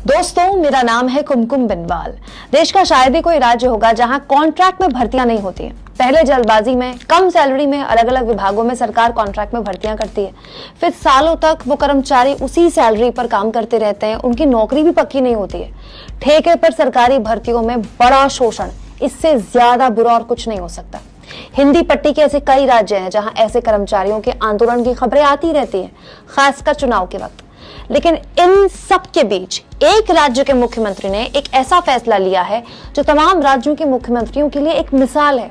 दोस्तों, मेरा नाम है कुमकुम बिनवाल। देश का शायद ही कोई राज्य होगा जहां कॉन्ट्रैक्ट में भर्तियां नहीं होती हैं। पहले जल्दबाजी में कम सैलरी में अलग अलग विभागों में सरकार कॉन्ट्रैक्ट में भर्तियां करती है, फिर सालों तक वो कर्मचारी उसी सैलरी पर काम करते रहते हैं, उनकी नौकरी भी पक्की नहीं होती है। ठेके पर सरकारी भर्तियों में बड़ा शोषण, इससे ज्यादा बुरा और कुछ नहीं हो सकता। हिंदी पट्टी के ऐसे कई राज्य हैं जहां ऐसे कर्मचारियों के आंदोलन की खबरें आती रहती हैं, खासकर चुनाव के वक्त। लेकिन इन सब के बीच एक राज्य के मुख्यमंत्री ने एक ऐसा फैसला लिया है जो तमाम राज्यों के मुख्यमंत्रियों के लिए एक मिसाल है।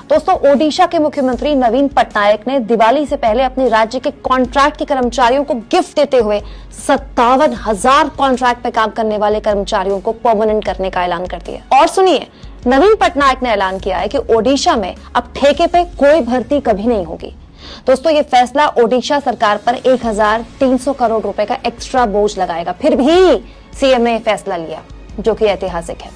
दोस्तों, ओडिशा के मुख्यमंत्री नवीन पटनायक ने दिवाली से पहले अपने राज्य के कॉन्ट्रैक्ट के कर्मचारियों को गिफ्ट देते हुए 57,000 कॉन्ट्रैक्ट पे काम करने वाले कर्मचारियों को परमानेंट करने का ऐलान कर दिया। और सुनिए, नवीन पटनायक ने ऐलान किया है कि ओडिशा में अब ठेके पे कोई भर्ती कभी नहीं होगी। दोस्तों, ये फैसला ओडिशा सरकार पर 1,300 करोड़ रुपए का एक्स्ट्रा बोझ लगाएगा। फिर भी सीएम ने फैसला लिया, जो कि ऐतिहासिक है।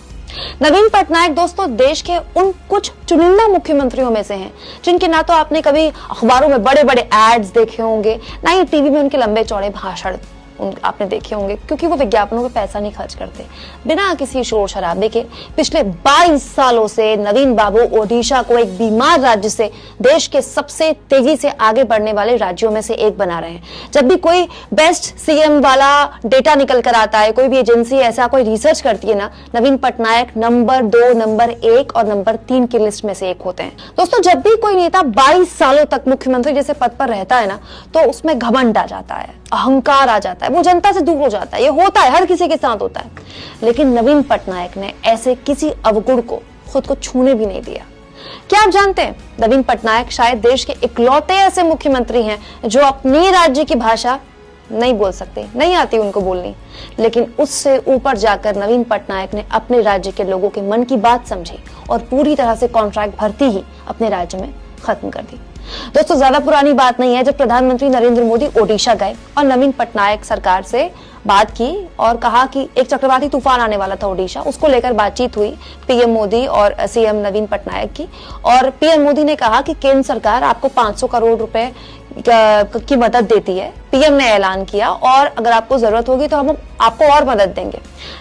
नवीन पटनायक दोस्तों देश के उन कुछ चुनिंदा मुख्यमंत्रियों में से हैं जिनके ना तो आपने कभी अखबारों में बड़े बड़े एड्स देखे होंगे, ना ही टीवी में उनके लंबे चौड़े भाषण आपने देखे होंगे, क्योंकि वो विज्ञापनों पे पैसा नहीं खर्च करते। बिना किसी शोर शराबे के पिछले 22 सालों से नवीन बाबू ओडिशा को एक बीमार राज्य से देश के सबसे तेजी से आगे बढ़ने वाले राज्यों में से एक बना रहे हैं। जब भी कोई बेस्ट सीएम वाला डेटा निकल कर आता है, कोई भी एजेंसी ऐसा कोई रिसर्च करती है ना, नवीन पटनायक नंबर 2, नंबर 1 और नंबर 3 की लिस्ट में से एक होते हैं। दोस्तों, जब भी कोई नेता 22 सालों तक मुख्यमंत्री जैसे पद पर रहता है ना, तो उसमें घमंड आ जाता है, अहंकार आ जाता है, वो जनता से दूर हो जाता है। ये होता है, हर किसी के साथ होता है। लेकिन नवीन पटनायक ने ऐसे किसी अवगुण को खुद को छूने भी नहीं दिया। क्या आप जानते हैं, नवीन पटनायक शायद देश के इकलौते ऐसे मुख्यमंत्री हैं जो अपनी राज्य की भाषा नहीं बोल सकते, नहीं आती उनको बोलनी, लेकिन उससे ऊपर जाकर नवीन पटनायक ने अपने राज्य के लोगों के मन की बात समझी और पूरी तरह से कॉन्ट्रैक्ट भर्ती ही अपने राज्य में खत्म कर दी। दोस्तों, ज्यादा पुरानी बात नहीं है जब प्रधानमंत्री नरेंद्र मोदी ओडिशा गए और नवीन पटनायक सरकार से बात की और कहा कि एक चक्रवाती तूफान आने वाला था ओडिशा, उसको लेकर बातचीत हुई पीएम मोदी और सीएम नवीन पटनायक की। और पीएम मोदी ने कहा कि केंद्र सरकार आपको 500 करोड़ रुपए की मदद देती है। पीएम ने ऐलान किया और अगर आपको जरूरत होगी तो हम आपको और मदद देंगे।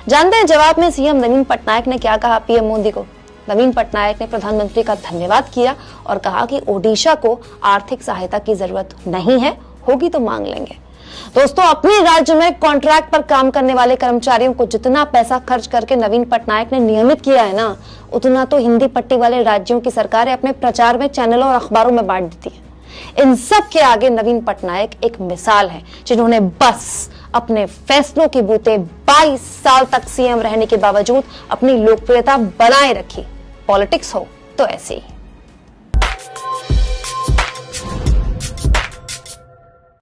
जानते हैं जवाब में सीएम नवीन पटनायक ने क्या कहा पीएम मोदी को? नवीन पटनायक ने प्रधानमंत्री का धन्यवाद किया और कहा कि ओडिशा को आर्थिक सहायता की जरूरत नहीं है, होगी तो मांग लेंगे। दोस्तों, अपने राज्य में कॉन्ट्रैक्ट पर काम करने वाले कर्मचारियों को जितना पैसा खर्च करके नवीन पटनायक ने नियमित किया है ना, उतना तो हिंदी पट्टी वाले राज्यों की सरकारें अपने प्रचार में चैनलों और अखबारों में बांट देती है। इन सब के आगे नवीन पटनायक एक मिसाल है, जिन्होंने बस अपने फैसलों के बूते 22 साल तक सीएम रहने के बावजूद अपनी लोकप्रियता बनाए रखी। पॉलिटिक्स हो तो ऐसे ही।